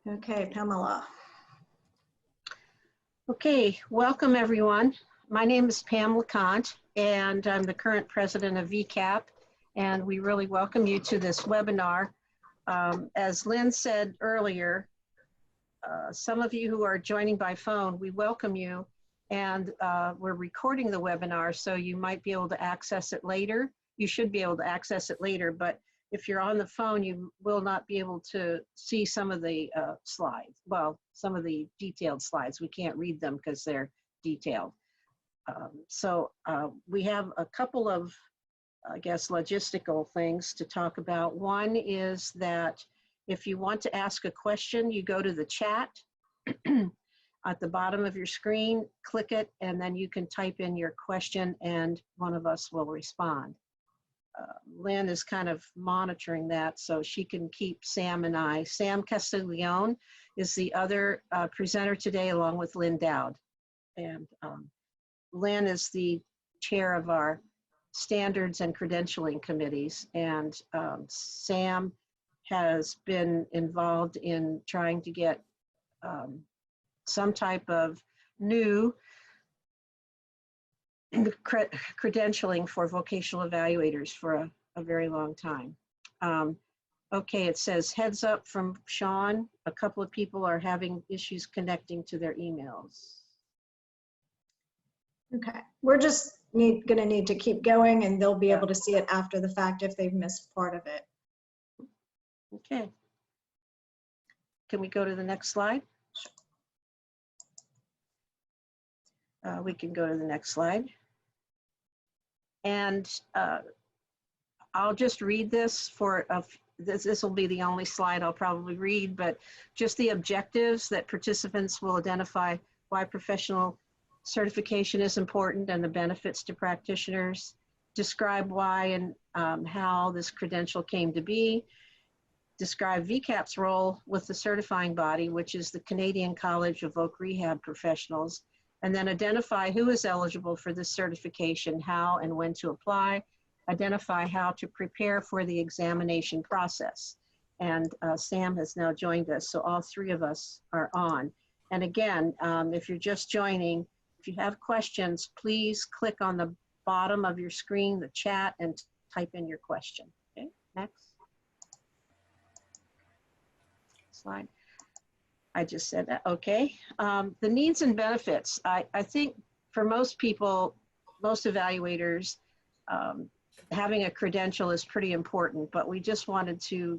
Okay, Pamela. Okay, welcome everyone. My name is Pam LeConte and I'm the current president of VCAP, and we really welcome you to this webinar. As Lynn said earlier, some of you who are joining by phone, we welcome you, and we're recording the webinar so you might be able to access it later. You should be able to access it later, but if you're on the phone, you will not be able to see some of the slides. Well, some of the detailed slides. We can't read them because they're detailed. We have a couple of, I guess, logistical things to talk about. One is that if you want to ask a question, you go to the chat at the bottom of your screen, click it, and then you can type in your question and one of us will respond. Lynn is kind of monitoring that so she can keep Sam and I. Sam Castiglione is the other presenter today along with Lynn Dowd. And Lynn is the chair of our standards and credentialing committees. And Sam has been involved in trying to get some type of new credentialing for vocational evaluators for a very long time. Okay, it says heads up from Sean. A couple of people are having issues connecting to their emails. Okay, we're just gonna need to keep going and they'll be able to see it after the fact if they've missed part of it. Okay. Can we go to the next slide? We can go to the next slide. And I'll just read this for, this will be the only slide I'll probably read, but just the objectives that participants will identify why professional certification is important and the benefits to practitioners, describe why and how this credential came to be, describe VCAP's role with the certifying body, which is the Canadian College of Voc Rehab Professionals, and then identify who is eligible for this certification, how and when to apply, identify how to prepare for the examination process. And Sam has now joined us, so all three of us are on. And again, if you're just joining, if you have questions, please click on the bottom of your screen, the chat, and type in your question. Okay, next slide. I just said that, okay. The needs and benefits. I think for most people, most evaluators, having a credential is pretty important, but we just wanted to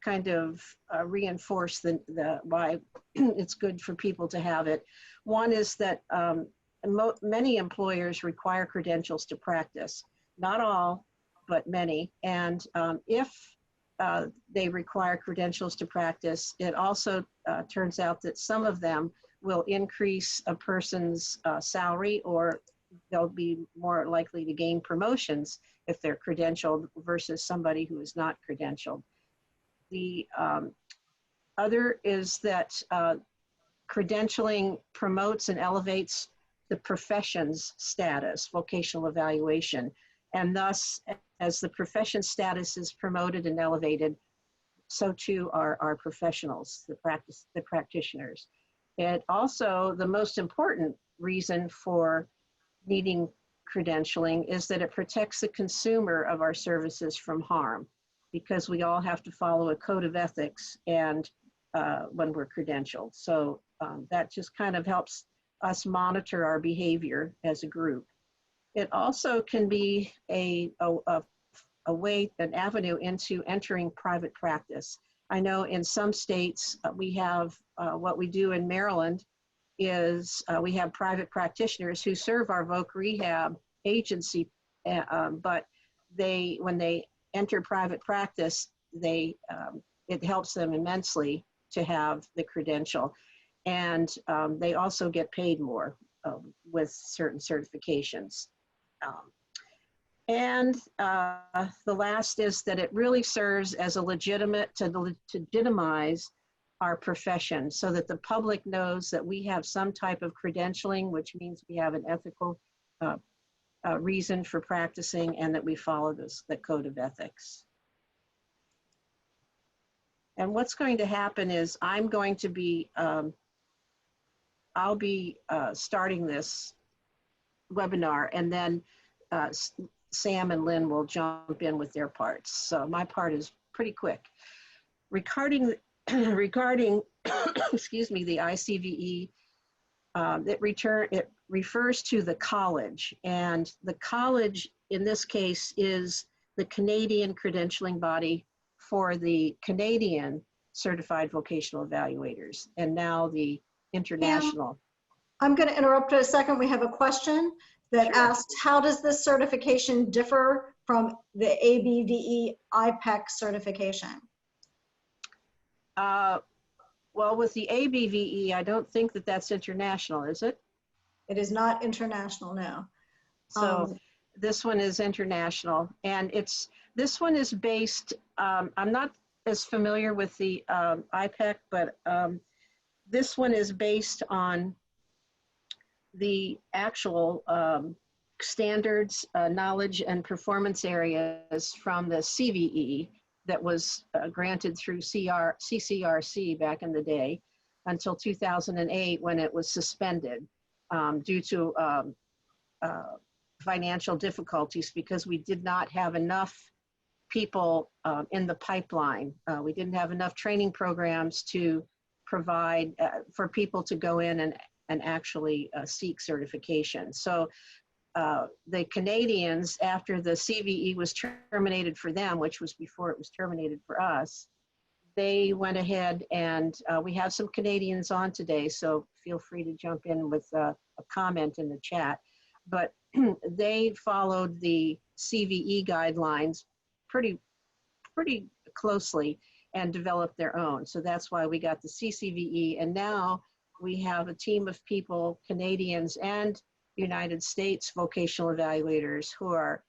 kind of reinforce the why it's good for people to have it. One is that many employers require credentials to practice. Not all, but many. And if they require credentials to practice, it also turns out that some of them will increase a person's salary, or they'll be more likely to gain promotions if they're credentialed versus somebody who is not credentialed. The other is that credentialing promotes and elevates the profession's status, vocational evaluation, and thus as the profession status is promoted and elevated, so too are our professionals, the practitioners. It also, the most important reason for needing credentialing is that it protects the consumer of our services from harm, because we all have to follow a code of ethics and when we're credentialed. So that just kind of helps us monitor our behavior as a group. It also can be a way, an avenue into entering private practice. I know in some states we have, what we do in Maryland is we have private practitioners who serve our Voc Rehab agency, but when they enter private practice, it helps them immensely to have the credential. And they also get paid more with certain certifications. And the last is that it really serves as a legitimate, to legitimize our profession so that the public knows that we have some type of credentialing, which means we have an ethical reason for practicing and that we follow the code of ethics. And what's going to happen is I'm going to be, I'll be starting this webinar, and then Sam and Lynn will jump in with their parts. So my part is pretty quick. Regarding excuse me, the ICVE, it refers to the college, and the college in this case is the Canadian credentialing body for the Canadian certified vocational evaluators, and now the international. I'm going to interrupt for a second. We have a question that Sure. asks, how does this certification differ from the ABVE IPEC certification? Well, with the ABVE, I don't think that that's international, is it? It is not international, no. So this one is international, and this one is based, I'm not as familiar with the IPEC, but this one is based on the actual standards, knowledge, and performance areas from the CVE that was granted through CCRC back in the day until 2008, when it was suspended due to financial difficulties, because we did not have enough people in the pipeline. We didn't have enough training programs to provide for people to go in and actually seek certification. So the Canadians, after the CVE was terminated for them, which was before it was terminated for us, they went ahead, and we have some Canadians on today, so feel free to jump in with a comment in the chat. But they followed the CVE guidelines pretty closely and developed their own. So that's why we got the CCVE, and now we have a team of people, Canadians and United States vocational evaluators, who are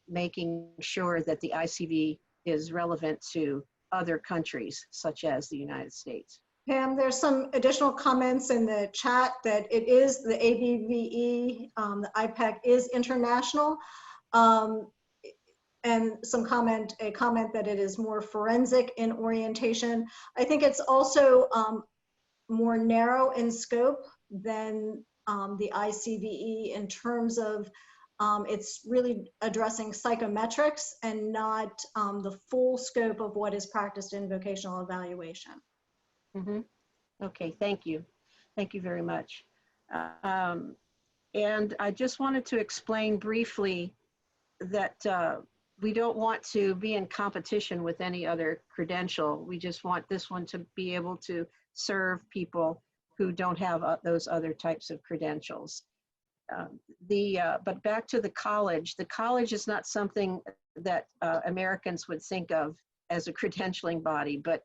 making sure that the ICVE is relevant to other countries, such as the United States. Pam, there's some additional comments in the chat that it is the ABVE, the IPEC is international. And a comment that it is more forensic in orientation. I think it's also more narrow in scope than the ICVE in terms of it's really addressing psychometrics and not the full scope of what is practiced in vocational evaluation. Mm-hmm. Okay, thank you. Thank you very much. And I just wanted to explain briefly that we don't want to be in competition with any other credential. We just want this one to be able to serve people who don't have those other types of credentials. But back to the college is not something that Americans would think of as a credentialing body, but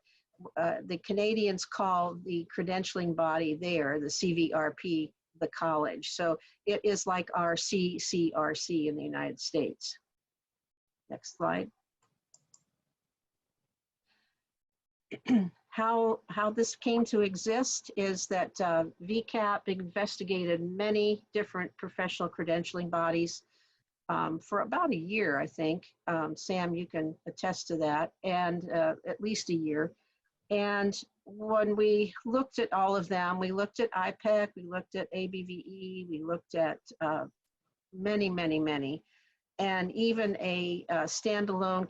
the Canadians call the credentialing body there, the CVRP, the college. So it is like our CCRC in the United States. Next slide. How this came to exist is that VCAP investigated many different professional credentialing bodies for about a year, I think. Sam, you can attest to that, and at least a year. And when we looked at all of them, we looked at IPEC, we looked at ABVE, we looked at many, and even a standalone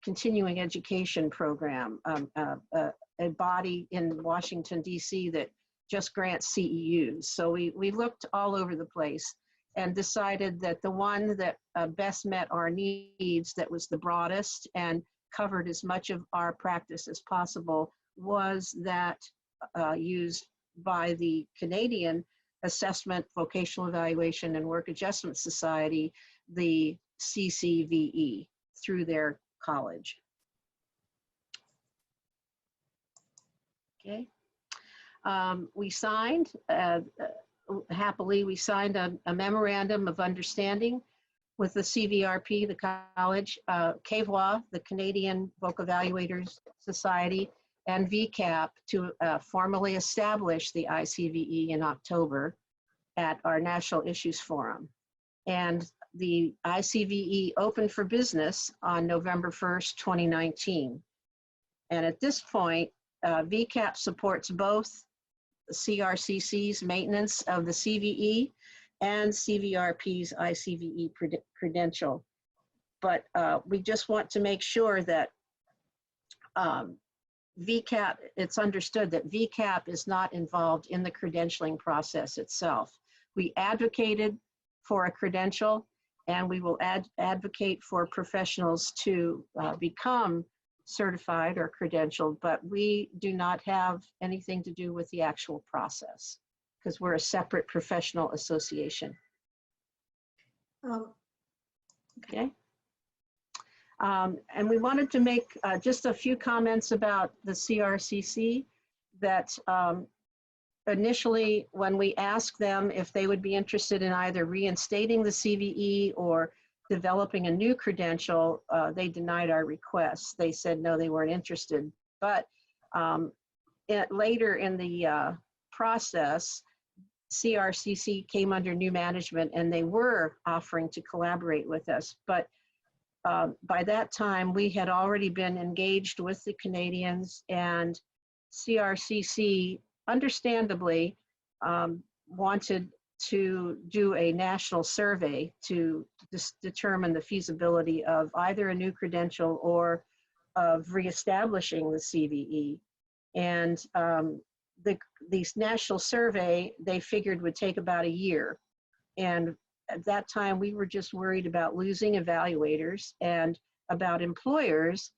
continuing education program, a body in Washington, D.C. that just grants CEUs. So we looked all over the place and decided that the one that best met our needs, that was the broadest and covered as much of our practice as possible, was that used by the Canadian Assessment, Vocational Evaluation, and Work Adjustment Society, the CCVE, through their college. Okay. We signed, happily, we signed a memorandum of understanding with the CVRP, the college, CVE, the Canadian Voc Evaluators Society, and VCAP to formally establish the ICVE in October at our National Issues Forum. And the ICVE opened for business on November 1st, 2019. And at this point, VCAP supports both CRCC's maintenance of the CVE and CVRP's ICVE credential. But we just want to make sure that VCAP, it's understood that VCAP is not involved in the credentialing process itself. We advocated for a credential, and we will advocate for professionals to become certified or credentialed, but we do not have anything to do with the actual process because we're a separate professional association. Okay. And we wanted to make just a few comments about the CRCC that initially when we asked them if they would be interested in either reinstating the CVE or developing a new credential, they denied our requests. They said no, they weren't interested. But later in the process, CRCC came under new management and they were offering to collaborate with us. But by that time, we had already been engaged with the Canadians, and CRCC, understandably, wanted to do a national survey to determine the feasibility of either a new credential or of reestablishing the CVE. And these national survey, they figured would take about a year. And at that time, we were just worried about losing evaluators and about employers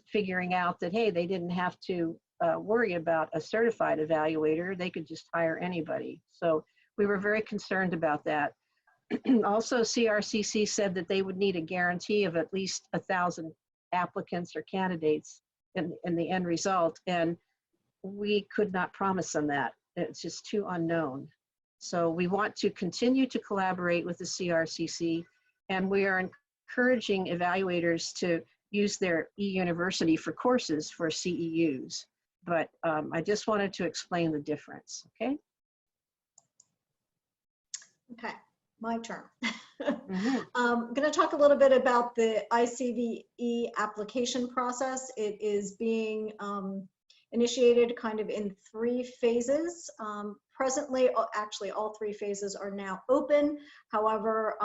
figuring out that, hey, they didn't have to worry about a certified evaluator. They could just hire anybody. So we were very concerned about that. Also, CRCC said that they would need a guarantee of at least 1,000 applicants or candidates in the end result. And we could not promise them that. It's just too unknown. So we want to continue to collaborate with the CRCC, and we are encouraging evaluators to use their e-university for courses for CEUs. But I just wanted to explain the difference, okay? Okay, my turn. Mm-hmm. I'm going to talk a little bit about the ICVE application process. It is being initiated kind of in 3 phases. Presently, actually all 3 phases are now open. However,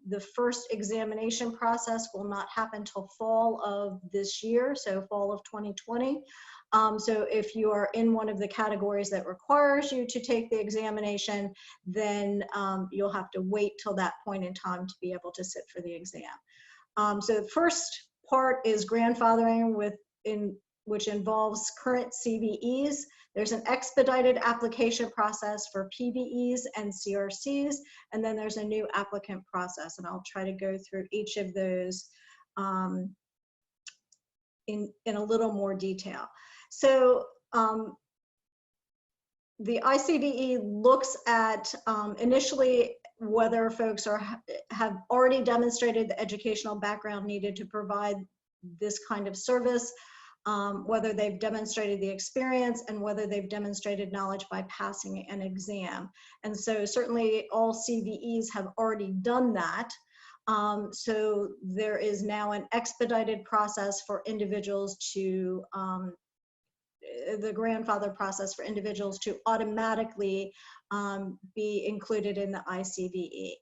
the first examination process will not happen till fall of this year, so fall of 2020. So if you are in one of the categories that requires you to take the examination, then you'll have to wait till that point in time to be able to sit for the exam. So the first part is grandfathering which involves current CVEs. There's an expedited application process for PBEs and CRCs, and then there's a new applicant process, and I'll try to go through each of those in a little more detail. So the ICVE looks at initially whether folks have already demonstrated the educational background needed to provide this kind of service, whether they've demonstrated the experience, and whether they've demonstrated knowledge by passing an exam. And so certainly all CVEs have already done that. So there is now an expedited process for individuals to, the grandfather process for individuals to automatically be included in the ICVE.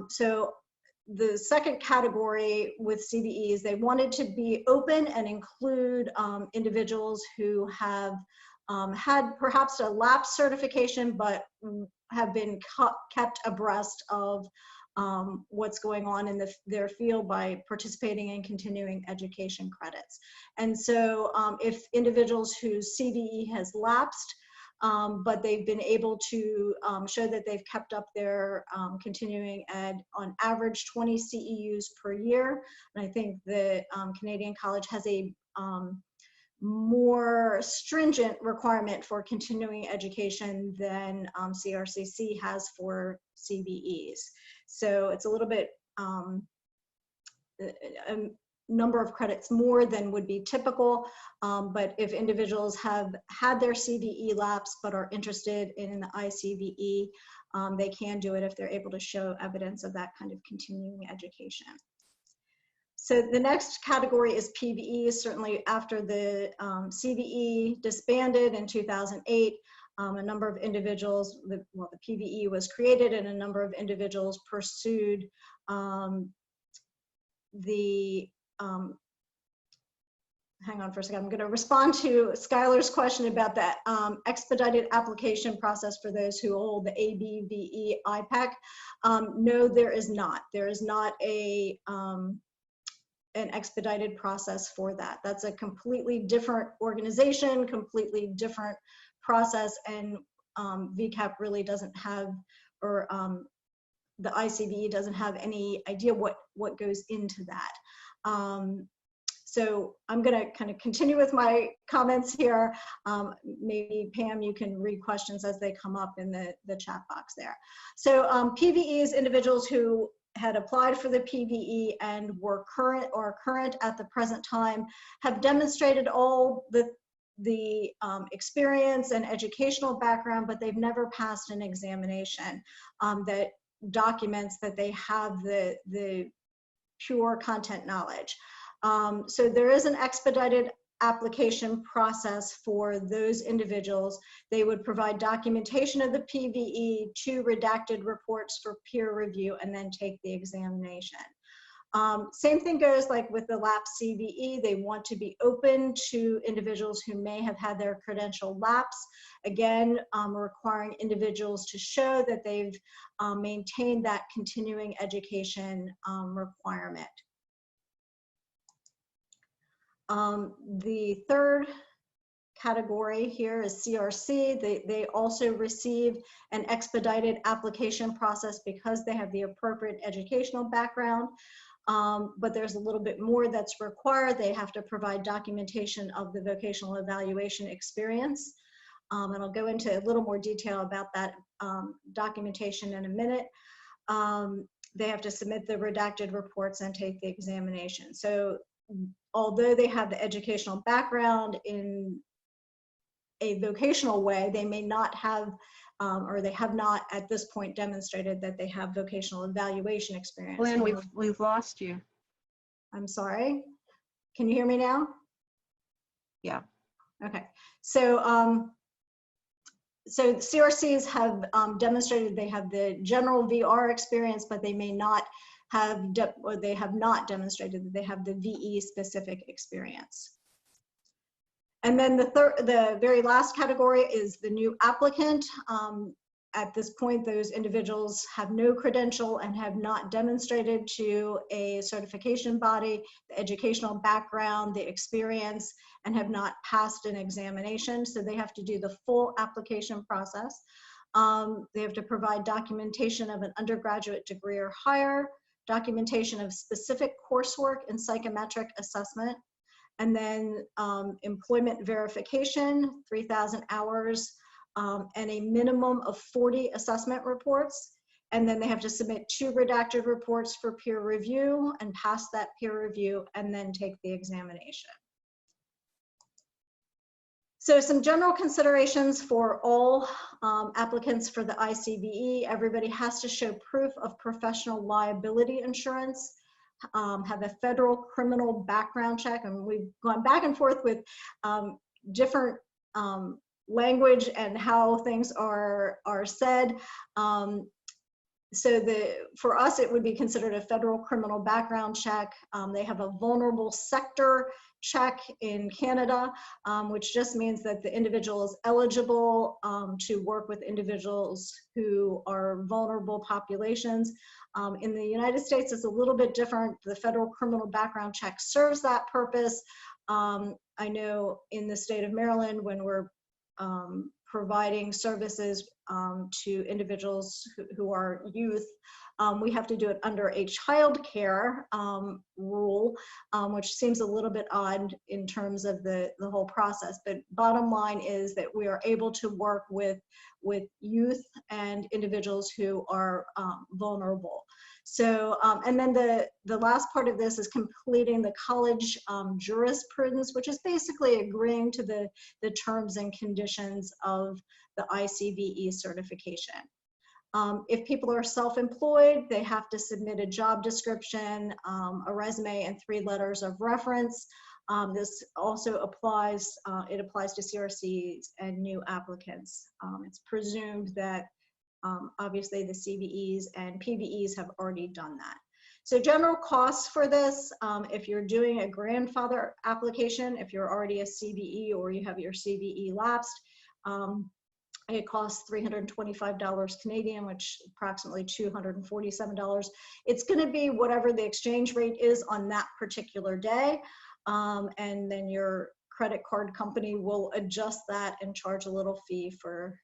So the second category with CVEs, they wanted to be open and include individuals who have had perhaps a lapsed certification, but have been kept abreast of what's going on in their field by participating in continuing education credits. And so if individuals whose CVE has lapsed, but they've been able to show that they've kept up their continuing ed on average 20 CEUs per year. And I think the Canadian College has a more stringent requirement for continuing education than CRCC has for CVEs. So it's a little bit a number of credits more than would be typical, but if individuals have had their CVE lapse but are interested in the ICVE, they can do it if they're able to show evidence of that kind of continuing education. So the next category is PVE. Certainly after the CVE disbanded in 2008, a number of individuals, the PVE was created and a number of individuals pursued hang on for a second, I'm going to respond to Skylar's question about that expedited application process for those who hold the ABVE IPAC. No, there is not. There is not an expedited process for that. That's a completely different organization, completely different process, and VCAP really doesn't have, or the ICVE doesn't have any idea what goes into that. So I'm going to kind of continue with my comments here. Maybe Pam, you can read questions as they come up in the chat box there. So PVEs, individuals who had applied for the PVE and were current at the present time, have demonstrated all the experience and educational background, but they've never passed an examination that documents that they have the pure content knowledge. So there is an expedited application process for those individuals. They would provide documentation of the PVE, 2 redacted reports for peer review, and then take the examination. Same thing goes like with the lapsed CVE. They want to be open to individuals who may have had their credential lapse. Again, requiring individuals to show that they've maintained that continuing education requirement. The third category here is CRC. They also receive an expedited application process because they have the appropriate educational background. But there's a little bit more that's required. They have to provide documentation of the vocational evaluation experience. And I'll go into a little more detail about that documentation in a minute. They have to submit the redacted reports and take the examination. So although they have the educational background in a vocational way, they may not have, or they have not at this point demonstrated that they have vocational evaluation experience. Lynn, we've lost you. I'm sorry. Can you hear me now? Yeah. Okay. So, so CRCs have demonstrated they have the general VR experience, but they may not have, or they have not demonstrated that they have the VE specific experience. And then the very last category is the new applicant. At this point, those individuals have no credential and have not demonstrated to a certification body the educational background, the experience, and have not passed an examination. So they have to do the full application process. They have to provide documentation of an undergraduate degree or higher, documentation of specific coursework and psychometric assessment, and then employment verification, 3,000 hours, and a minimum of 40 assessment reports. And then they have to submit 2 redacted reports for peer review and pass that peer review and then take the examination. So some general considerations for all applicants for the ICVE. Everybody has to show proof of professional liability insurance, have a federal criminal background check, and we've gone back and forth with different language and how things are said. So for us, it would be considered a federal criminal background check. They have a vulnerable sector check in Canada, which just means that the individual is eligible to work with individuals who are vulnerable populations. In the United States, it's a little bit different. The federal criminal background check serves that purpose. I know in the state of Maryland, when we're providing services to individuals who are youth, we have to do it under a child care rule, which seems a little bit odd in terms of the whole process. But bottom line is that we are able to work with youth and individuals who are vulnerable. So, and then the last part of this is completing the college jurisprudence, which is basically agreeing to the terms and conditions of the ICVE certification. If people are self-employed, they have to submit a job description, a resume, and 3 letters of reference. This also applies, it applies to CRCs and new applicants. It's presumed that obviously the CVEs and PVEs have already done that. So general costs for this, if you're doing a grandfather application, if you're already a CVE or you have your CVE lapsed, it costs $325 Canadian, which is approximately $247. It's going to be whatever the exchange rate is on that particular day. And then your credit card company will adjust that and charge a little fee for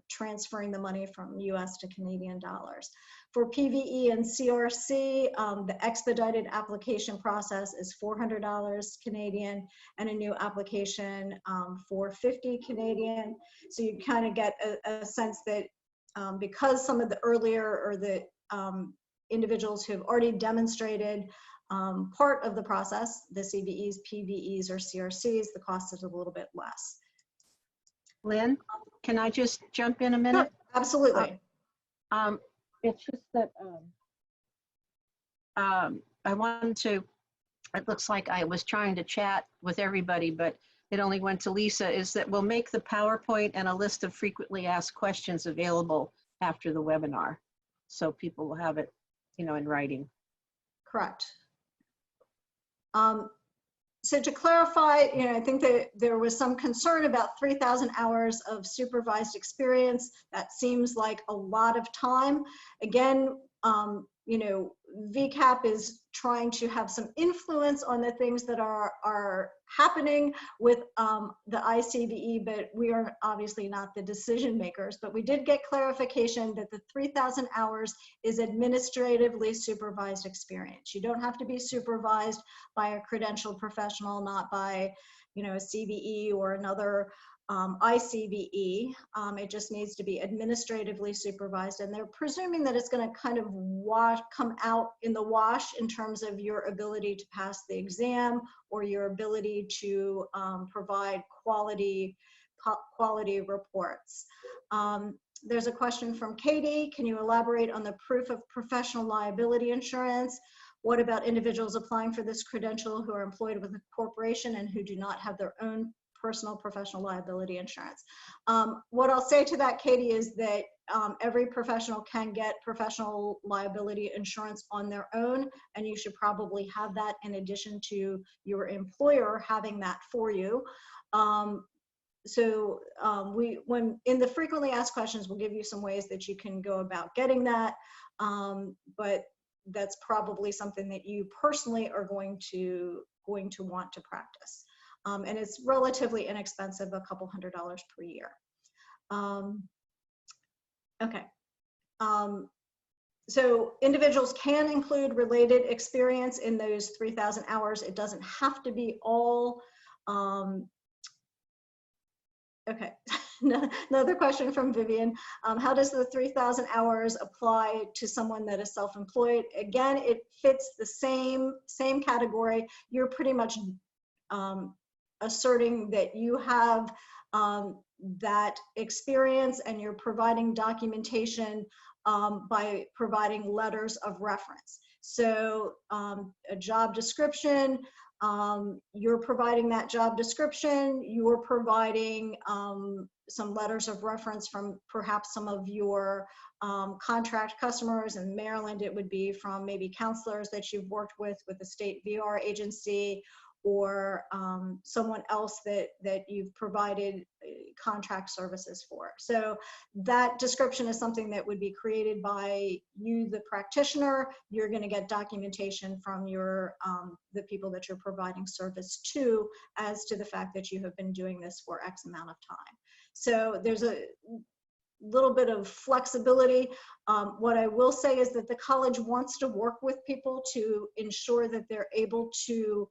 transferring the money from US to Canadian dollars. For PVE and CRC, the expedited application process is $400 Canadian and a new application for $50 Canadian. So you kind of get a sense that because some of the earlier or the individuals who have already demonstrated part of the process, the CVEs, PVEs, or CRCs, the cost is a little bit less. Lynn, can I just jump in a minute? Sure, absolutely. It's just that I wanted to, it looks like I was trying to chat with everybody, but it only went to Lisa, is that we'll make the PowerPoint and a list of frequently asked questions available after the webinar. So people will have it, you know, in writing. Correct. So to clarify, you know, I think that there was some concern about 3,000 hours of supervised experience. That seems like a lot of time. Again, you know, VCAP is trying to have some influence on the things that are happening with the ICVE, but we are obviously not the decision makers. But we did get clarification that the 3,000 hours is administratively supervised experience. You don't have to be supervised by a credentialed professional, not by, you know, a CVE or another ICVE. It just needs to be administratively supervised, and they're presuming that it's going to kind of come out in the wash in terms of your ability to pass the exam or your ability to provide quality reports. There's a question from Katie. Can you elaborate on the proof of professional liability insurance? What about individuals applying for this credential who are employed with a corporation and who do not have their own personal professional liability insurance? What I'll say to that, Katie, is that every professional can get professional liability insurance on their own, and you should probably have that in addition to your employer having that for you. When in the frequently asked questions, we'll give you some ways that you can go about getting that, but that's probably something that you personally are going to want to practice. And it's relatively inexpensive, a couple $100 per year. Okay. So individuals can include related experience in those 3,000 hours. It doesn't have to be all. Okay. Another question from Vivian. How does the 3,000 hours apply to someone that is self-employed? Again, it fits the same category. You're pretty much asserting that you have that experience, and you're providing documentation by providing letters of reference. So a job description, you're providing that job description, you're providing some letters of reference from perhaps some of your contract customers. In Maryland, it would be from maybe counselors that you've worked with the state VR agency, or someone else that you've provided contract services for. So that description is something that would be created by you, the practitioner. You're going to get documentation from your the people that you're providing service to, as to the fact that you have been doing this for X amount of time. So there's a little bit of flexibility. What I will say is that the college wants to work with people to ensure that they're able to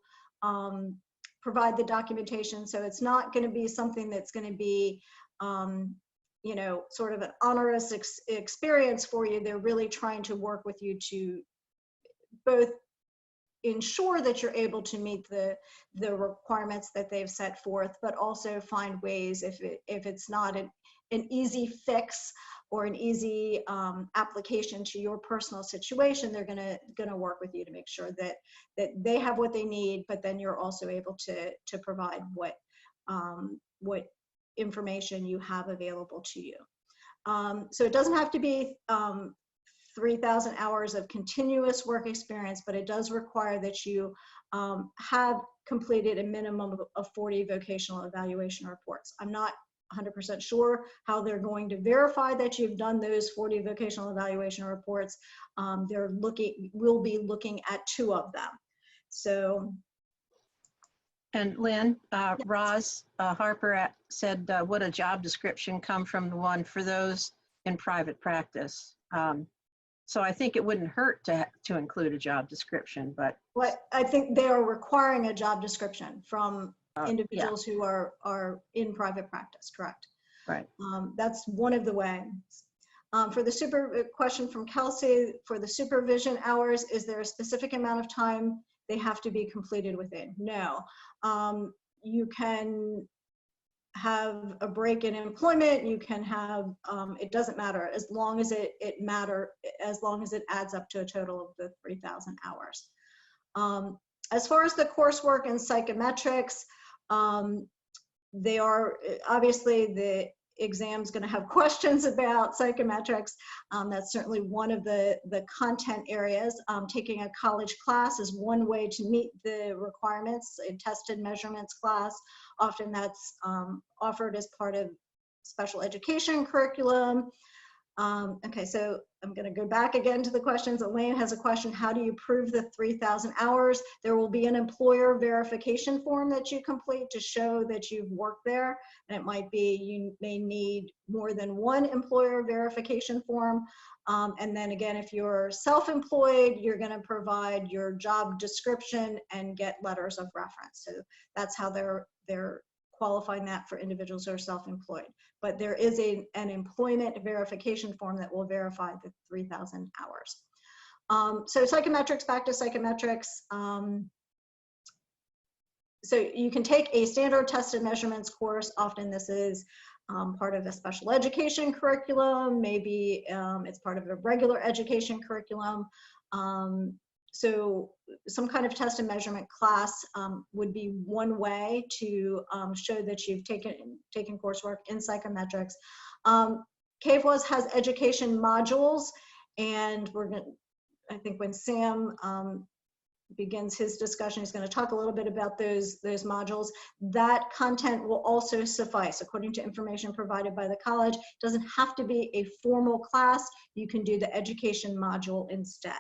provide the documentation. So it's not going to be something that's going to be, you know, sort of an onerous experience for you. They're really trying to work with you to both ensure that you're able to meet the requirements that they've set forth, but also find ways, if it's not an easy fix or an easy application to your personal situation, they're gonna work with you to make sure that they have what they need, but then you're also able to provide what information you have available to you. So it doesn't have to be 3,000 hours of continuous work experience, but it does require that you have completed a minimum of 40 vocational evaluation reports. I'm not 100% sure how they're going to verify that you've done those 40 vocational evaluation reports. We'll be looking at 2 of them. So. And Lynn, Roz Harper said, would a job description come from the one for those in private practice? So I think it wouldn't hurt to include a job description, but. What I think they are requiring a job description from individuals who are in private practice, correct? Right. That's one of the ways. For the question from Kelsey, for the supervision hours, is there a specific amount of time they have to be completed within? No. You can have a break in employment, you can have, it doesn't matter as long as as long as it adds up to a total of the 3,000 hours. As far as the coursework and psychometrics, they are, obviously the exam's going to have questions about psychometrics. That's certainly one of the content areas. Taking a college class is one way to meet the requirements, a tested measurements class. Often that's offered as part of special education curriculum. Okay, so I'm going to go back again to the questions. Elaine has a question: how do you prove the 3,000 hours? There will be an employer verification form that you complete to show that you've worked there. And it might be you may need more than one employer verification form. And then again, if you're self-employed, you're going to provide your job description and get letters of reference. So that's how they're qualifying that for individuals who are self-employed. But there is an employment verification form that will verify the 3,000 hours. So psychometrics, back to psychometrics. So you can take a standard tested measurements course. Often this is part of a special education curriculum. Maybe it's part of a regular education curriculum. So some kind of test and measurement class would be one way to show that you've taken coursework in psychometrics. CAVEWAS has education modules, and I think when Sam begins his discussion, he's going to talk a little bit about those modules. That content will also suffice according to information provided by the college. It doesn't have to be a formal class. You can do the education module instead.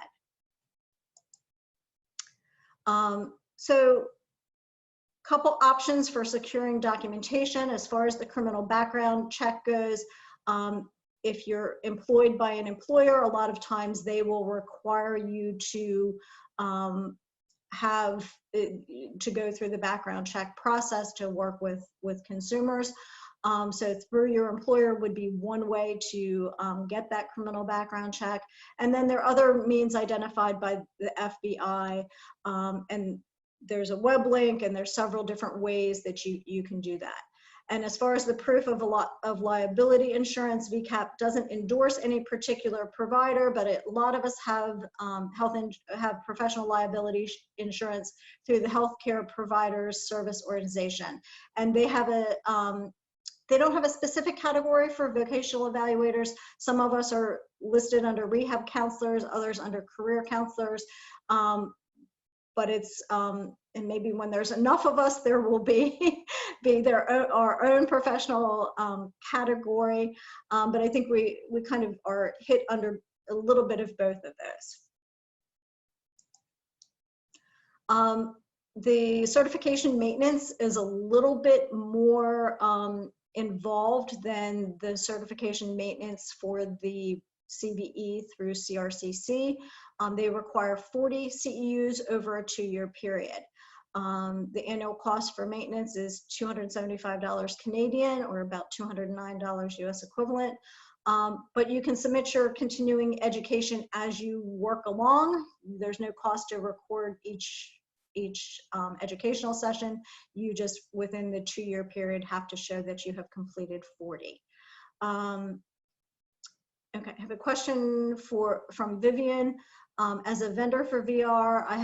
So couple options for securing documentation as far as the criminal background check goes. If you're employed by an employer, a lot of times they will require you to go through the background check process to work with consumers. So through your employer would be one way to get that criminal background check. And then there are other means identified by the FBI, and there's a web link, and there's several different ways that you can do that. And as far as the proof of liability insurance, VCAP doesn't endorse any particular provider, but a lot of us have have professional liability insurance through the Healthcare Providers Service Organization, and they have they don't have a specific category for vocational evaluators. Some of us are listed under rehab counselors, others under career counselors. But it's, and maybe when there's enough of us, there will be our own professional category. But I think we kind of are hit under a little bit of both of those. The certification maintenance is a little bit more involved than the certification maintenance for the CVE through CRCC. They require 40 CEUs over a 2-year period. The annual cost for maintenance is $275 Canadian, or about $209 US equivalent. But you can submit your continuing education as you work along. There's no cost to record each educational session. You just, within the 2-year period, have to show that you have completed 40. Okay, I have a question from Vivian. As a vendor for VR, I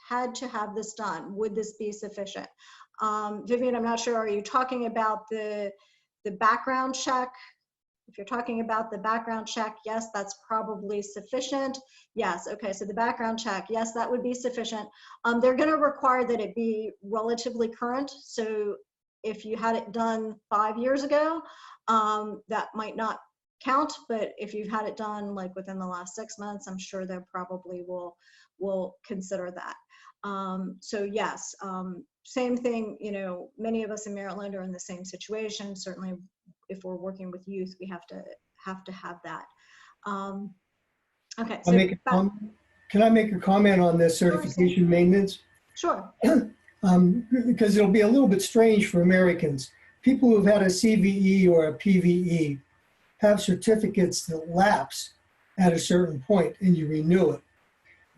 had to have this done. Would this be sufficient? Vivian, I'm not sure, are you talking about the background check? If you're talking about the background check, yes, that's probably sufficient. Yes, okay, so the background check, yes, that would be sufficient. They're gonna require that it be relatively current. So if you had it done 5 years ago, that might not count, but if you've had it done like within the last 6 months, I'm sure they probably will consider that. So yes, same thing, you know, many of us in Maryland are in the same situation. Certainly if we're working with youth, we have to have that. Okay, so can I make a comment on this certification maintenance? Sure. Because it'll be a little bit strange for Americans. People who've had a CVE or a PVE have certificates that lapse at a certain point and you renew it.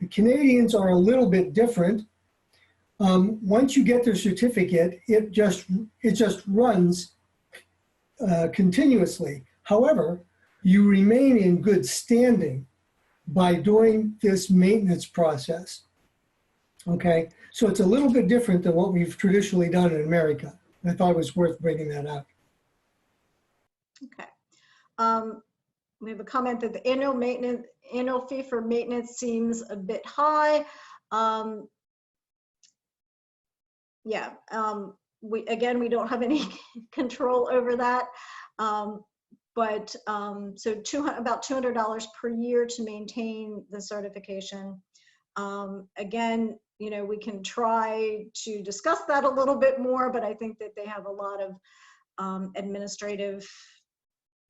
The Canadians are a little bit different. Once you get their certificate, it just runs continuously. However, you remain in good standing by doing this maintenance process. Okay, so it's a little bit different than what we've traditionally done in America. I thought it was worth bringing that up. Okay. We have a comment that the annual fee for maintenance seems a bit high. Yeah, we don't have any control over that. But so about $200 per year to maintain the certification. Again, you know, we can try to discuss that a little bit more, but I think that they have a lot of administrative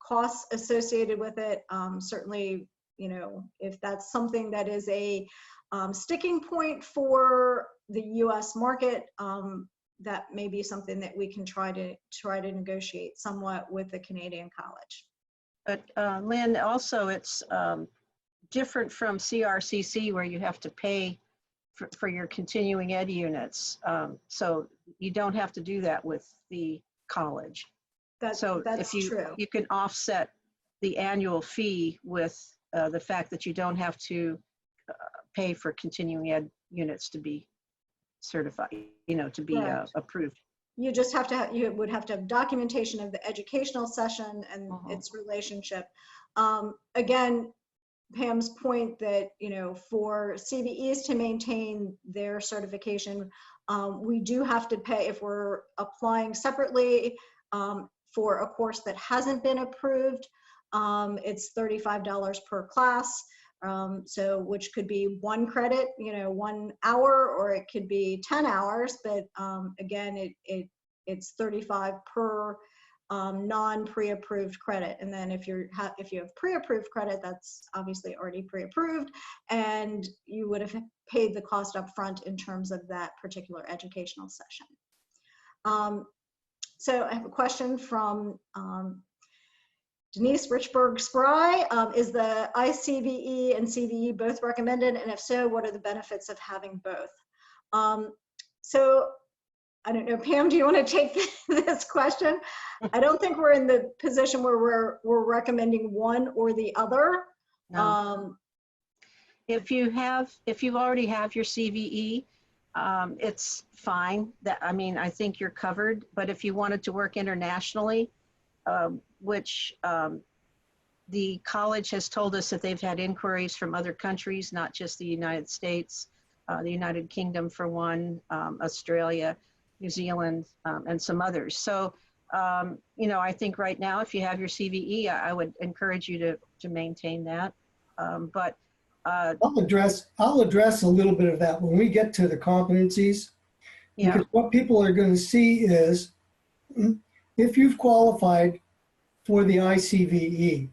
costs associated with it. Certainly, you know, if that's something that is a sticking point for the US market, that may be something that we can try to negotiate somewhat with the Canadian college. But Lynn, also it's different from CRCC where you have to pay for your continuing ed units. So you don't have to do that with the college. That's true. You can offset the annual fee with the fact that you don't have to pay for continuing ed units to be certified, you know, to be approved. You just have to you would have to have documentation of the educational session and its relationship. Again, Pam's point that, you know, for CVEs to maintain their certification, we do have to pay if we're applying separately for a course that hasn't been approved. It's $35 per class. So which could be 1 credit, you know, 1 hour, or it could be 10 hours. But again, it's 35 per non-pre-approved credit. And then if you have pre-approved credit, that's obviously already pre-approved, and you would have paid the cost up front in terms of that particular educational session. So I have a question from Denise Richburg-Spry. Is the ICVE and CVE both recommended? And if so, what are the benefits of having both? So I don't know, Pam, do you want to take this question? I don't think we're in the position where we're recommending one or the other. No. If you already have your CVE, it's fine. I think you're covered. But if you wanted to work internationally, which the college has told us that they've had inquiries from other countries, not just the United States, the United Kingdom for one, Australia, New Zealand, and some others. So, you know, I think right now, if you have your CVE, I would encourage you to maintain that. But I'll address a little bit of that when we get to the competencies. Yeah. Because what people are going to see is, if you've qualified for the ICVE,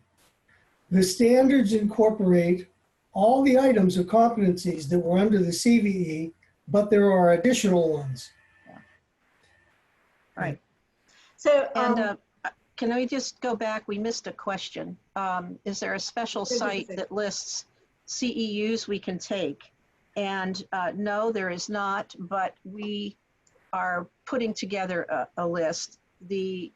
the standards incorporate all the items of competencies that were under the CVE, but there are additional ones. Right. So, and can we just go back? We missed a question. Is there a special site that lists CEUs we can take? And no, there is not, but we are putting together a list. The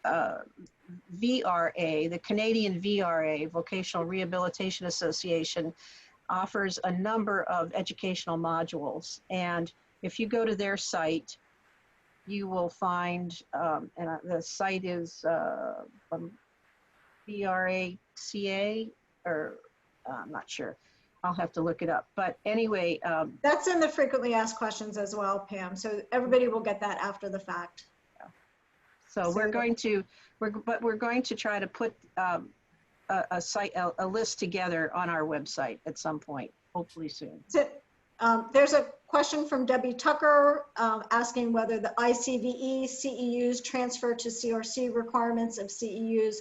VRA, the Canadian VRA, Vocational Rehabilitation Association, offers a number of educational modules. And if you go to their site, you will find, the site is VRACA, or I'm not sure. I'll have to look it up. But anyway. That's in the frequently asked questions as well, Pam. So everybody will get that after the fact. So we're going to try to put a list together on our website at some point, hopefully soon. So, there's a question from Debbie Tucker asking whether the ICVE CEUs transfer to CRC requirements of CEUs.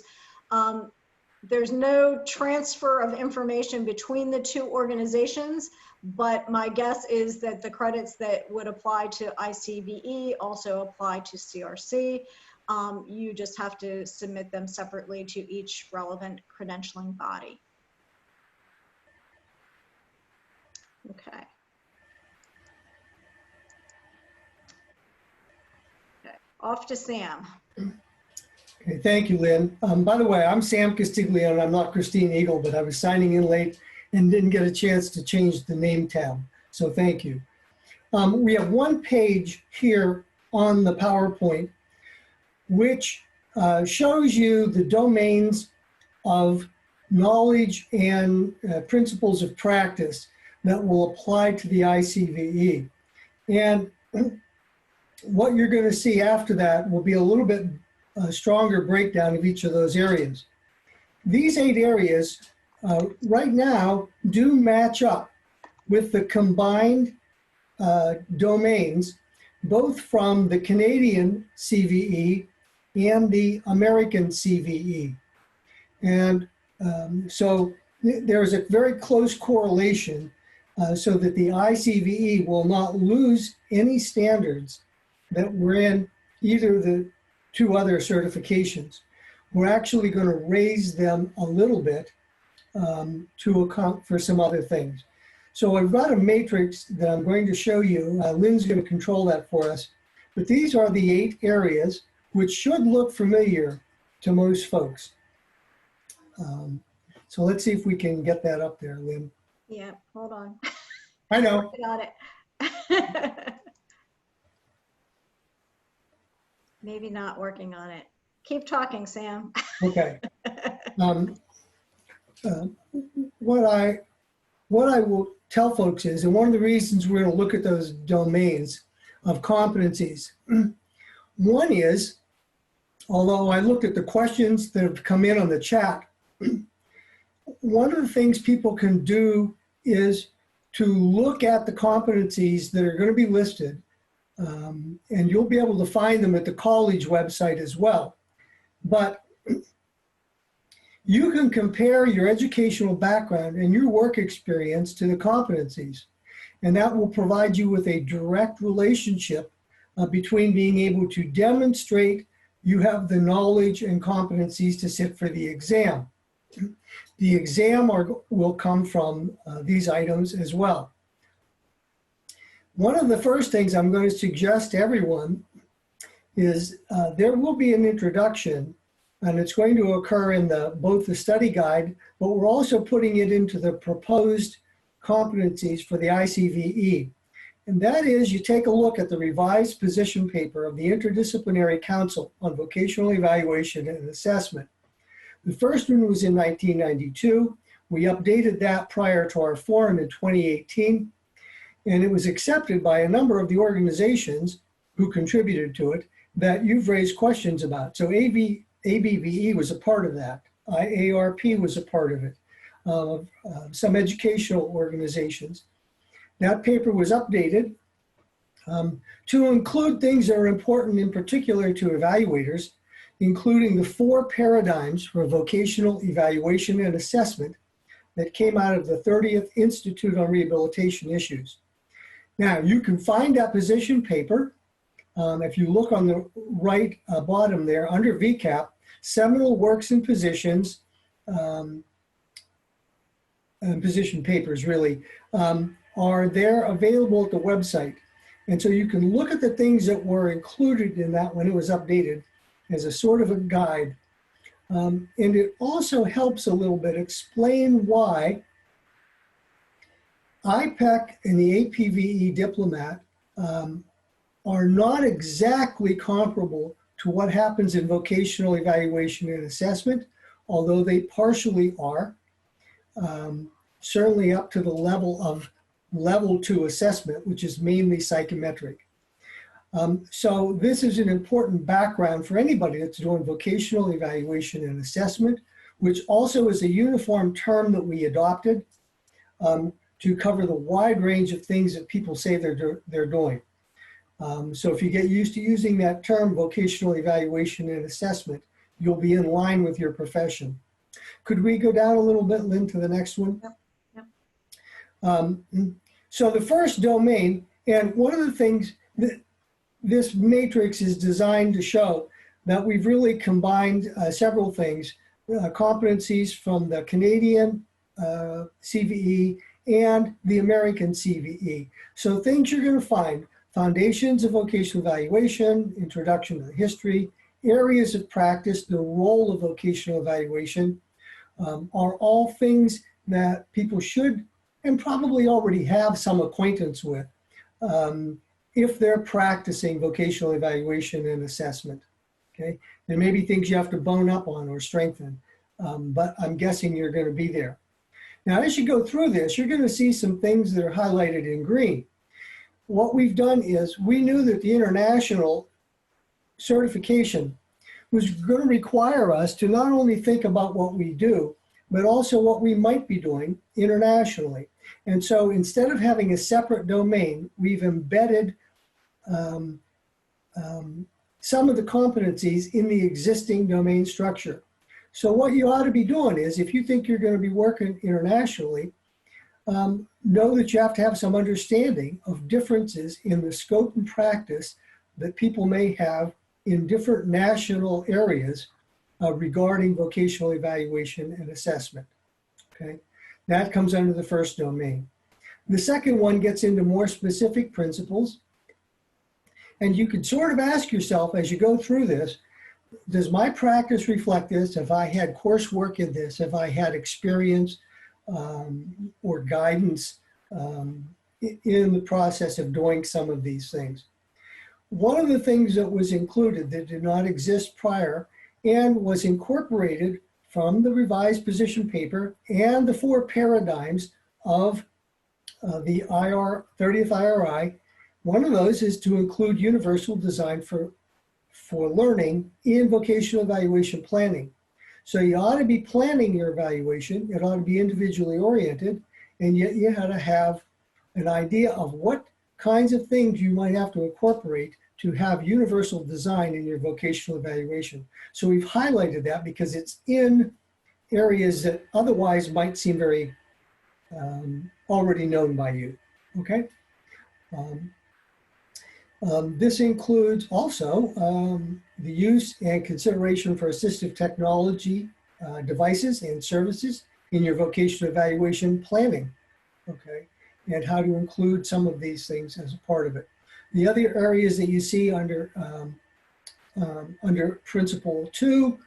There's no transfer of information between the two organizations, but my guess is that the credits that would apply to ICVE also apply to CRC. You just have to submit them separately to each relevant credentialing body. Okay. Okay, off to Sam. Okay, thank you, Lynn. By the way, I'm Sam Castiglione. I'm not Christine Eagle, but I was signing in late and didn't get a chance to change the name tab. So thank you. We have one page here on the PowerPoint, which shows you the domains of knowledge and principles of practice that will apply to the ICVE. And what you're going to see after that will be a little bit stronger breakdown of each of those areas. These 8 areas right now do match up with the combined domains, both from the Canadian CVE and the American CVE. And so there's a very close correlation so that the ICVE will not lose any standards that were in either of the 2 other certifications. We're actually going to raise them a little bit to account for some other things. So I've got a matrix that I'm going to show you. Lynn's going to control that for us. But these are the 8 areas which should look familiar to most folks. So let's see if we can get that up there, Lynn. Yeah, hold on. I know. Got it. Maybe not working on it. Keep talking, Sam. Okay. What I will tell folks is, and one of the reasons we're going to look at those domains of competencies, one is, although I looked at the questions that have come in on the chat, one of the things people can do is to look at the competencies that are going to be listed, and you'll be able to find them at the college website as well. But you can compare your educational background and your work experience to the competencies, and that will provide you with a direct relationship between being able to demonstrate you have the knowledge and competencies to sit for the exam. The exam will come from these items as well. One of the first things I'm going to suggest to everyone is there will be an introduction, and it's going to occur in both the study guide, but we're also putting it into the proposed competencies for the ICVE. And that is, you take a look at the revised position paper of the Interdisciplinary Council on Vocational Evaluation and Assessment. The first one was in 1992. We updated that prior to our forum in 2018, and it was accepted by a number of the organizations who contributed to it that you've raised questions about. So ABVE was a part of that. IARP was a part of it. Some educational organizations. That paper was updated to include things that are important in particular to evaluators, including the 4 paradigms for vocational evaluation and assessment that came out of the 30th Institute on Rehabilitation Issues. Now, you can find that position paper. If you look on the right bottom there, under VCAP, seminal works and positions, and position papers really, are there available at the website. And so you can look at the things that were included in that when it was updated, as a sort of a guide. And it also helps a little bit explain why IPEC and the APVE diplomat are not exactly comparable to what happens in vocational evaluation and assessment, although they partially are, certainly up to the level of level 2 assessment, which is mainly psychometric. So this is an important background for anybody that's doing vocational evaluation and assessment, which also is a uniform term that we adopted to cover the wide range of things that people say they're doing. So if you get used to using that term, vocational evaluation and assessment, you'll be in line with your profession. Could we go down a little bit, Lynn, to the next one? Yep. Yep. So the first domain, and one of the things that this matrix is designed to show that we've really combined several things, competencies from the Canadian CVE and the American CVE. So things you're going to find: foundations of vocational evaluation, introduction to the history, areas of practice, the role of vocational evaluation, are all things that people should and probably already have some acquaintance with if they're practicing vocational evaluation and assessment. Okay, there may be things you have to bone up on or strengthen, but I'm guessing you're going to be there. Now, as you go through this, you're going to see some things that are highlighted in green. What we've done is we knew that the international certification was going to require us to not only think about what we do, but also what we might be doing internationally. And so instead of having a separate domain, we've embedded some of the competencies in the existing domain structure. So what you ought to be doing is, if you think you're going to be working internationally, know that you have to have some understanding of differences in the scope and practice that people may have in different national areas regarding vocational evaluation and assessment. Okay, that comes under the first domain. The second one gets into more specific principles. And you can sort of ask yourself as you go through this, does my practice reflect this? Have I had coursework in this? Have I had experience or guidance in the process of doing some of these things? One of the things that was included that did not exist prior and was incorporated from the revised position paper and the 4 paradigms of the 30th IRI, one of those is to include universal design for learning in vocational evaluation planning. So you ought to be planning your evaluation, it ought to be individually oriented, and yet you ought to have an idea of what kinds of things you might have to incorporate to have universal design in your vocational evaluation. So we've highlighted that because it's in areas that otherwise might seem very already known by you, okay? This includes also the use and consideration for assistive technology devices and services in your vocational evaluation planning, okay? And how to include some of these things as a part of it. The other areas that you see under Principle 2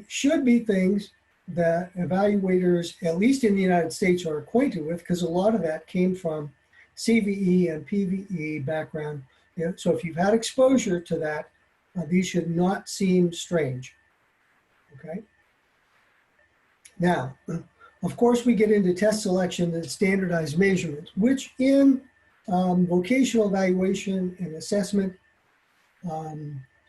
should be things that evaluators, at least in the United States, are acquainted with, because a lot of that came from CVE and PVE background. Yeah, so if you've had exposure to that, these should not seem strange, okay? Now, of course, we get into test selection and standardized measurements, which in vocational evaluation and assessment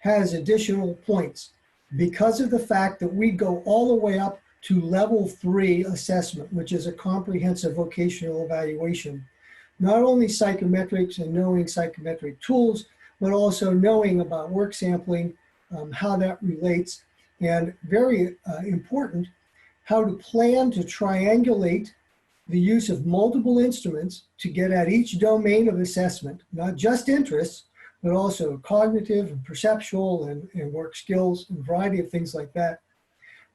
has additional points because of the fact that we go all the way up to level 3 assessment, which is a comprehensive vocational evaluation. Not only psychometrics and knowing psychometric tools, but also knowing about work sampling, how that relates, and very important, how to plan to triangulate the use of multiple instruments to get at each domain of assessment, not just interests, but also cognitive and perceptual and work skills and a variety of things like that,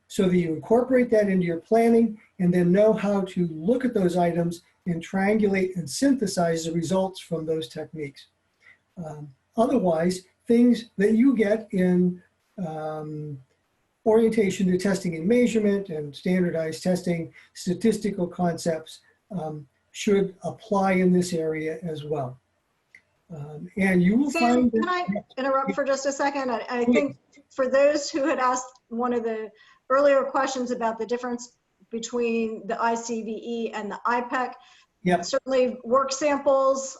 so that you incorporate that into your planning and then know how to look at those items and triangulate and synthesize the results from those techniques. Otherwise, things that you get in orientation to testing and measurement and standardized testing, statistical concepts should apply in this area as well. And you will Sam, find that— can I interrupt for just a second? I think for those who had asked one of the earlier questions about the difference between the ICVE and the IPEC, Yep. certainly work samples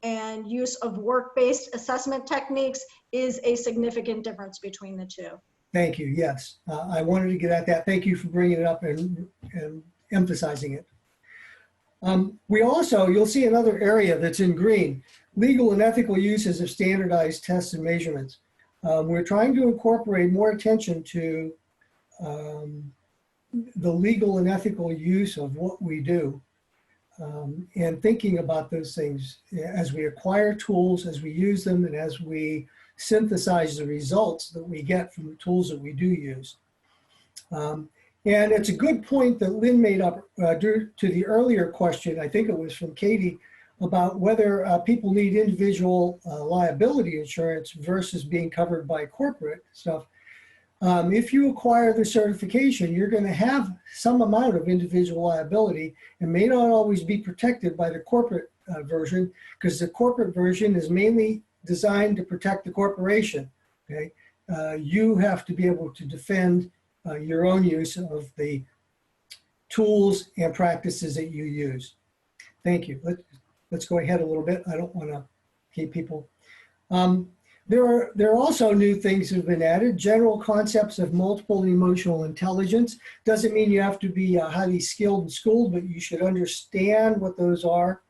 and use of work-based assessment techniques is a significant difference between the two. Thank you. Yes, I wanted to get at that. Thank you for bringing it up and emphasizing it. We also, you'll see another area that's in green, legal and ethical uses of standardized tests and measurements. We're trying to incorporate more attention to the legal and ethical use of what we do and thinking about those things as we acquire tools, as we use them, and as we synthesize the results that we get from the tools that we do use. And it's a good point that Lynn made up due to the earlier question, I think it was from Katie, about whether people need individual liability insurance versus being covered by corporate stuff. If you acquire the certification, you're going to have some amount of individual liability and may not always be protected by the corporate version, because the corporate version is mainly designed to protect the corporation. Okay, you have to be able to defend your own use of the tools and practices that you use. Thank you. Let's go ahead a little bit. I don't want to keep people. There are also new things that have been added. General concepts of multiple emotional intelligence. Doesn't mean you have to be highly skilled and schooled, but you should understand what those are.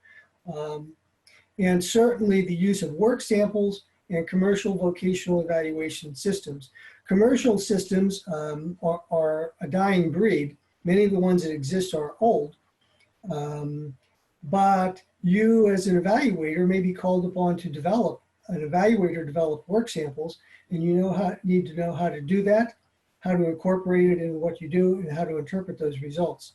And certainly the use of work samples and commercial vocational evaluation systems. Commercial systems are a dying breed. Many of the ones that exist are old. But you as an evaluator may be called upon to develop work samples, and you need to know how to do that, how to incorporate it in what you do, and how to interpret those results.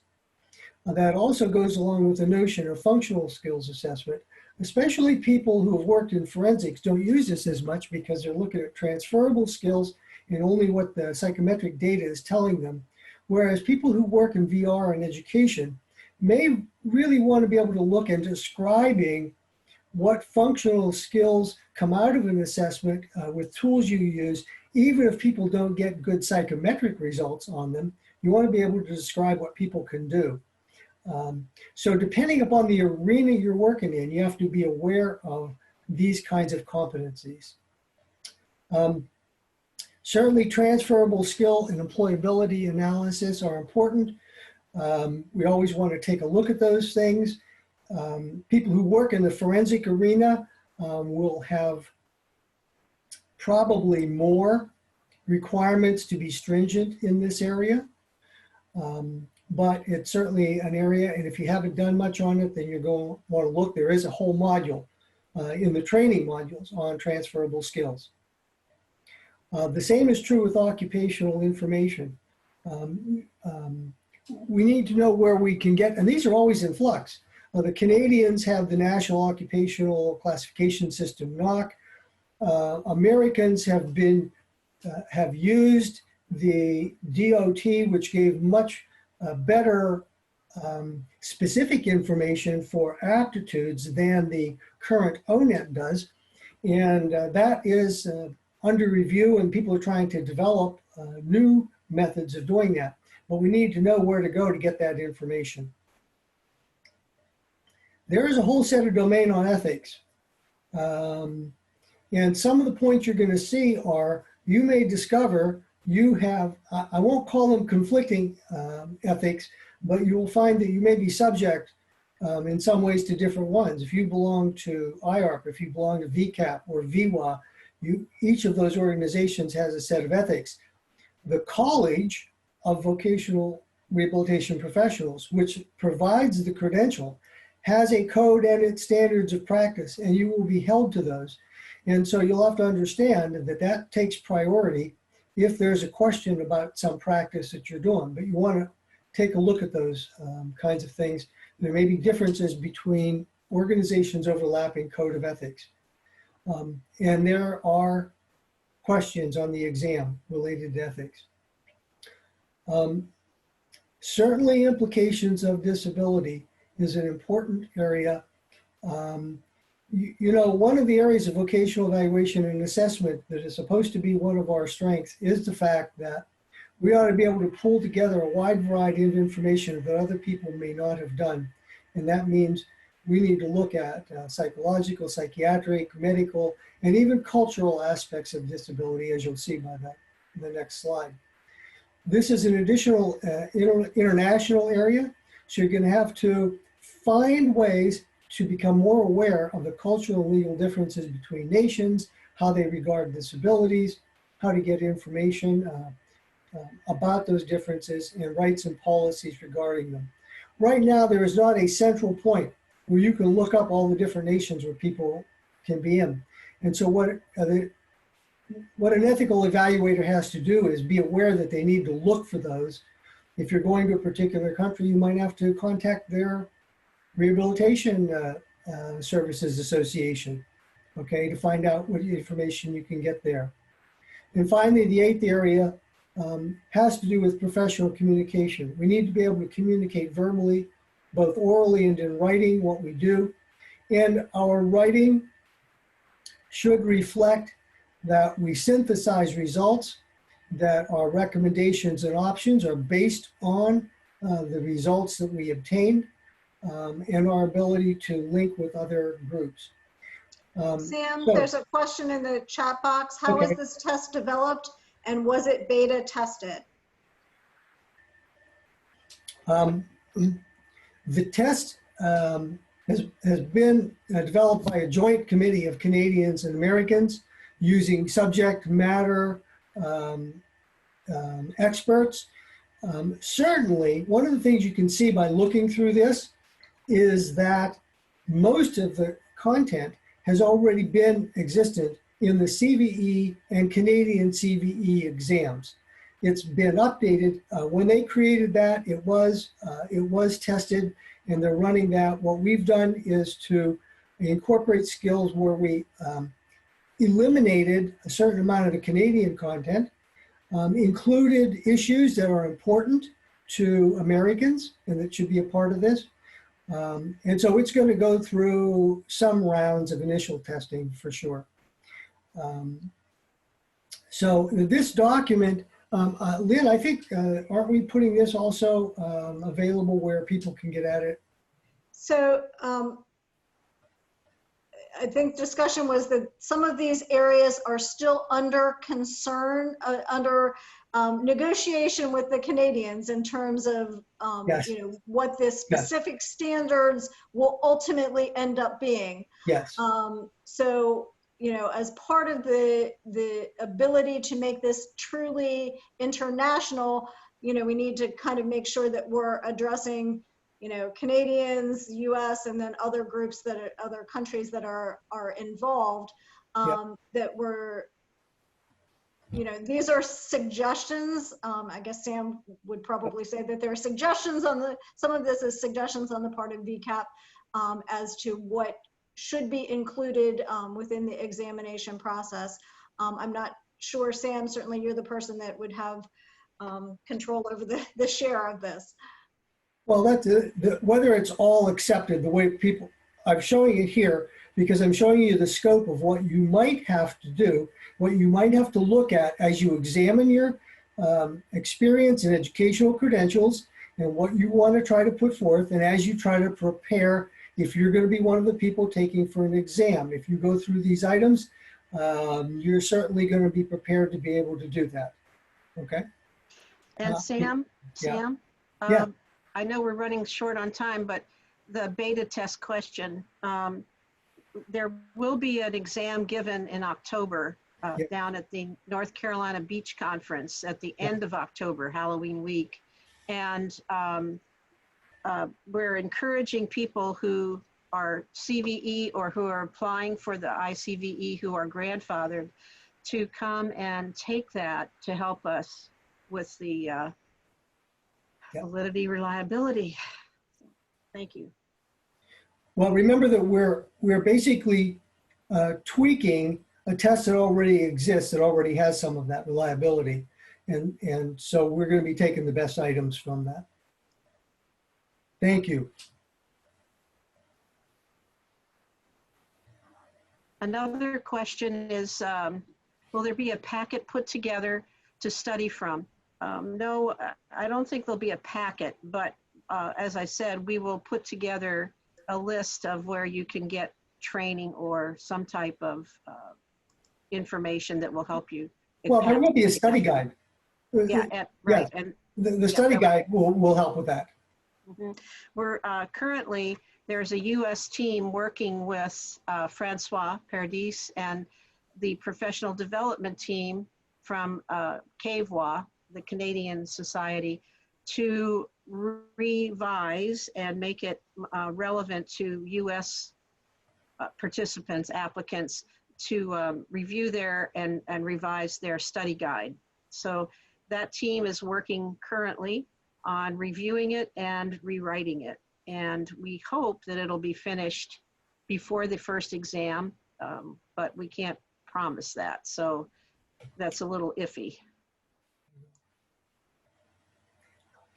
That also goes along with the notion of functional skills assessment. Especially people who have worked in forensics don't use this as much because they're looking at transferable skills and only what the psychometric data is telling them. Whereas people who work in VR and education may really want to be able to look at describing what functional skills come out of an assessment with tools you use. Even if people don't get good psychometric results on them, you want to be able to describe what people can do. So depending upon the arena you're working in, you have to be aware of these kinds of competencies. Certainly transferable skill and employability analysis are important. We always want to take a look at those things. People who work in the forensic arena will have probably more requirements to be stringent in this area. But it's certainly an area, and if you haven't done much on it, then you're going to want to look. There is a whole module in the training modules on transferable skills. The same is true with occupational information. We need to know where we can get, and these are always in flux. The Canadians have the National Occupational Classification System, NOC. Americans have used the DOT, which gave much better specific information for aptitudes than the current ONET does. And that is under review, and people are trying to develop new methods of doing that. But we need to know where to go to get that information. There is a whole set of domain on ethics. And some of the points you're going to see are, you may discover you have, I won't call them conflicting ethics, but you will find that you may be subject in some ways to different ones. If you belong to IARP, if you belong to VCAP or VWA, each of those organizations has a set of ethics. The College of Vocational Rehabilitation Professionals, which provides the credential, has a code and its standards of practice, and you will be held to those. And so you'll have to understand that that takes priority if there's a question about some practice that you're doing. But you want to take a look at those kinds of things. There may be differences between organizations overlapping code of ethics. And there are questions on the exam related to ethics. Certainly implications of disability is an important area. You know, one of the areas of vocational evaluation and assessment that is supposed to be one of our strengths is the fact that we ought to be able to pull together a wide variety of information that other people may not have done. And that means we need to look at psychological, psychiatric, medical, and even cultural aspects of disability, as you'll see by the next slide. This is an additional international area, so you're going to have to find ways to become more aware of the cultural and legal differences between nations, how they regard disabilities, how to get information about those differences, and rights and policies regarding them. Right now, there is not a central point where you can look up all the different nations where people can be in. And so what an ethical evaluator has to do is be aware that they need to look for those. If you're going to a particular country, you might have to contact their Rehabilitation Services Association, okay, to find out what information you can get there. And finally, the 8th area has to do with professional communication. We need to be able to communicate verbally, both orally and in writing, what we do. And our writing should reflect that we synthesize results, that our recommendations and options are based on the results that we obtained, and our ability to link with other groups. Sam, there's a question in the chat box. How was this test developed, and was it beta tested? The test has been developed by a joint committee of Canadians and Americans using subject matter experts. Certainly, one of the things you can see by looking through this is that most of the content has already been existent in the CVE and Canadian CVE exams. It's been updated. When they created that, it was tested, and they're running that. What we've done is to incorporate skills where we eliminated a certain amount of the Canadian content, included issues that are important to Americans and that should be a part of this. And so it's going to go through some rounds of initial testing for sure. So this document, Lynn, I think, aren't we putting this also available where people can get at it? So I think discussion was that some of these areas are still under concern, under negotiation with the Canadians in terms of Yes. you know, what the specific standards will ultimately end up being. Yes. So, you know, as part of the ability to make this truly international, you know, we need to kind of make sure that we're addressing, you know, Canadians, US, and then other groups that are, other countries that are involved, that were, you know, these are suggestions. I guess Sam would probably say that there are suggestions on the, some of this is suggestions on the part of VCAP as to what should be included within the examination process. I'm not sure, Sam, certainly you're the person that would have control over the share of this. Well, that's whether it's all accepted the way people, I'm showing it here because I'm showing you the scope of what you might have to do, what you might have to look at as you examine your experience and educational credentials and what you want to try to put forth, and as you try to prepare if you're going to be one of the people taking for an exam. If you go through these items, you're certainly going to be prepared to be able to do that. Okay? And Sam, Yeah. I know we're running short on time, but the beta test question, there will be an exam given in October down at the North Carolina Beach Conference at the end of October, Halloween week. And we're encouraging people who are CVE or who are applying for the ICVE who are grandfathered to come and take that to help us with the validity, reliability. Thank you. Well, remember that we're basically tweaking a test that already exists, that already has some of that reliability. And so we're going to be taking the best items from that. Thank you. Another question is, will there be a packet put together to study from? No, I don't think there'll be a packet, but as I said, we will put together a list of where you can get training or some type of information that will help you. Well, there will be a study guide. Yeah, right. Yeah, And the study guide will help with that. we're currently, there's a U.S. team working with Francois Paradis and the professional development team from CAVEWA, the Canadian Society, to revise and make it relevant to U.S. Participants, applicants, to review their and revise their study guide. So that team is working currently on reviewing it and rewriting it. And we hope that it'll be finished before the first exam, but we can't promise that. So that's a little iffy.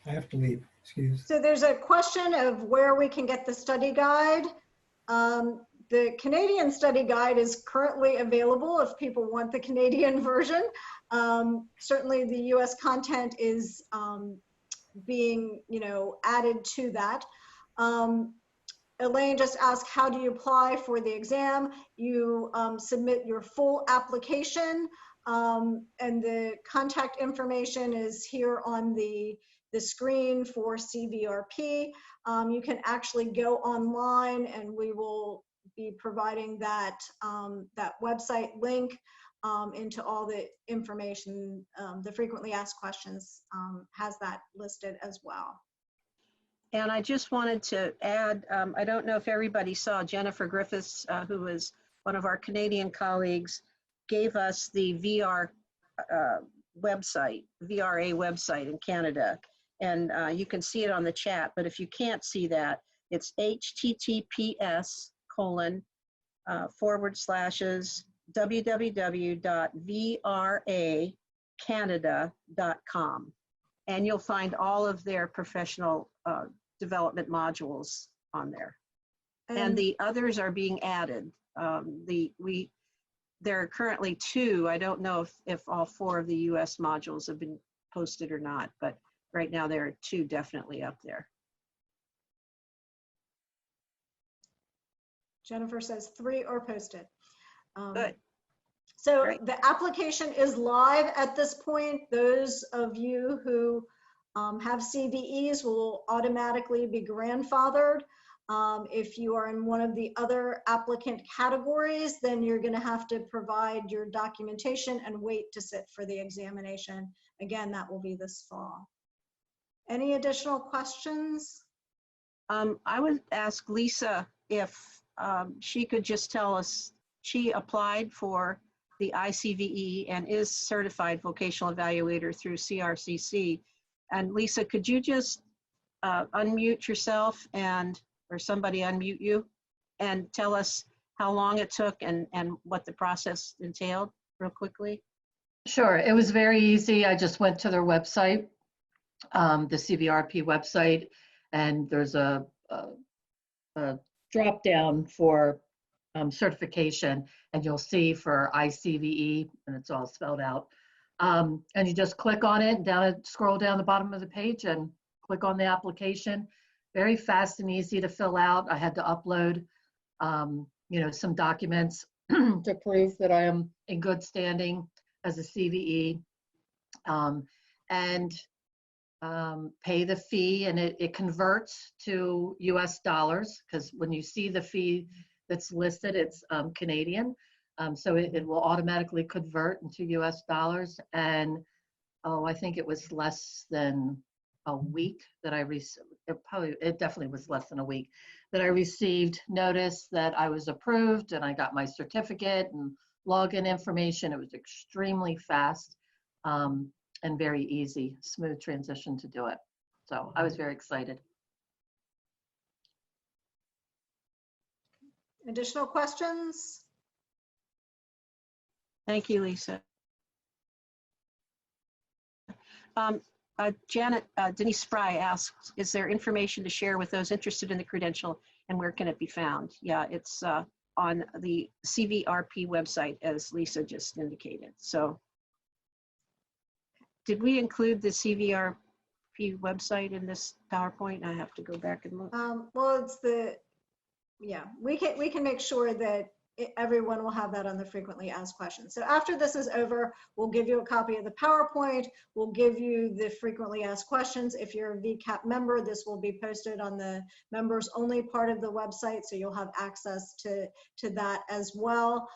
I have to leave, excuse. So there's a question of where we can get the study guide. The Canadian study guide is currently available if people want the Canadian version. Certainly the US content is being, added to that. Elaine just asked, how do you apply for the exam? You submit your full application, and the contact information is here on the screen for CVRP. You can actually go online, and we will be providing that, that website link into all the information. The frequently asked questions has that listed as well. And I just wanted to add, I don't know if everybody saw Jennifer Griffiths, who was one of our Canadian colleagues, gave us the VR website, VRA website in Canada. And you can see it on the chat, but if you can't see that, it's https://www.vracanada.com. And you'll find all of their professional development modules on there. And the others are being added. There are currently 2. I don't know if all 4 of the US modules have been posted or not, but right now there are 2 definitely up there. Jennifer says 3 are posted. Good. So Great. The application is live at this point. Those of you who have CVEs will automatically be grandfathered. If you are in one of the other applicant categories, then you're going to have to provide your documentation and wait to sit for the examination. Again, that will be this fall. Any additional questions? I would ask Lisa if she could just tell us, she applied for the ICVE and is certified vocational evaluator through CRCC. And Lisa, could you just unmute yourself or somebody unmute you and tell us how long it took and what the process entailed real quickly? Sure, it was very easy. I just went to their website, the CVRP website, and there's a drop down for certification, and you'll see for ICVE, and it's all spelled out. And you just click on it, scroll down the bottom of the page and click on the application. Very fast and easy to fill out. I had to upload, some documents to prove that I am in good standing as a CVE, and pay the fee, and it converts to US dollars, because when you see the fee that's listed, it's Canadian. So it will automatically convert into US dollars. And I think it was less than a week that I received, it definitely was less than a week that I received notice that I was approved, and I got my certificate and login information. It was extremely fast and very easy, smooth transition to do it. So I was very excited. Additional questions? Thank you, Lisa. Janet, Denise Spry asked, is there information to share with those interested in the credential, and where can it be found? Yeah, it's on the CVRP website, as Lisa just indicated. So did we include the CVRP website in this PowerPoint? I have to go back and look. Well, it's yeah, we can make sure that everyone will have that on the frequently asked questions. So after this is over, we'll give you a copy of the PowerPoint. We'll give you the frequently asked questions. If you're a VCAP member, this will be posted on the members only part of the website, so you'll have access to that as well.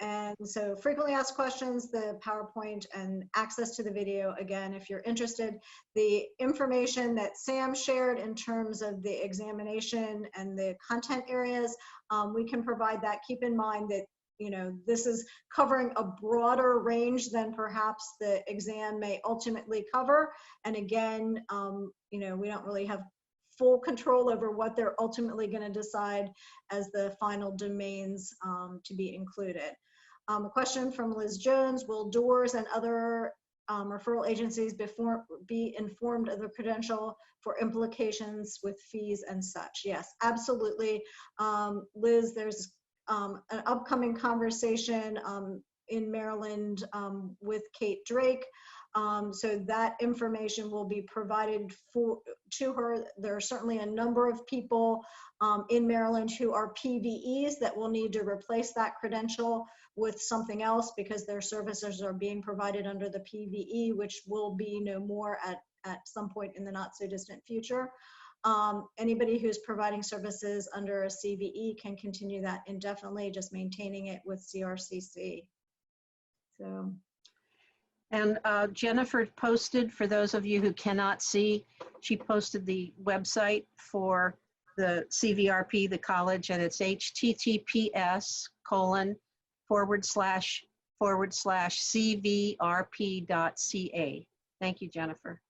And so frequently asked questions, the PowerPoint, and access to the video. Again, if you're interested, the information that Sam shared in terms of the examination and the content areas, we can provide that. Keep in mind that, you know, this is covering a broader range than perhaps the exam may ultimately cover. And again, you know, we don't really have full control over what they're ultimately going to decide as the final domains to be included. A question from Liz Jones: will doors and other referral agencies be informed of the credential for implications with fees and such? Yes, absolutely. Liz, there's an upcoming conversation in Maryland with Kate Drake. So that information will be provided to her. There are certainly a number of people in Maryland who are PVEs that will need to replace that credential with something else because their services are being provided under the PVE, which will be no more at some point in the not so distant future. Anybody who's providing services under a CVE can continue that indefinitely, just maintaining it with CRCC. So. And Jennifer posted, for those of you who cannot see, she posted the website for the CVRP, the college, and it's https://cvrp.ca. Thank you, Jennifer.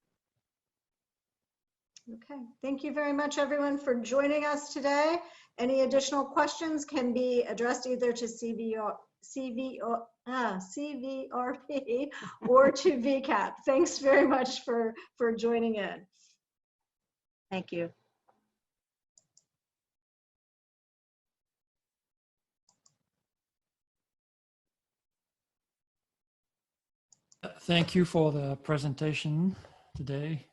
Okay, thank you very much, everyone, for joining us today. Any additional questions can be addressed either to CVRP or to VCAP. Thanks very much for joining in. Thank you. Thank you for the presentation today.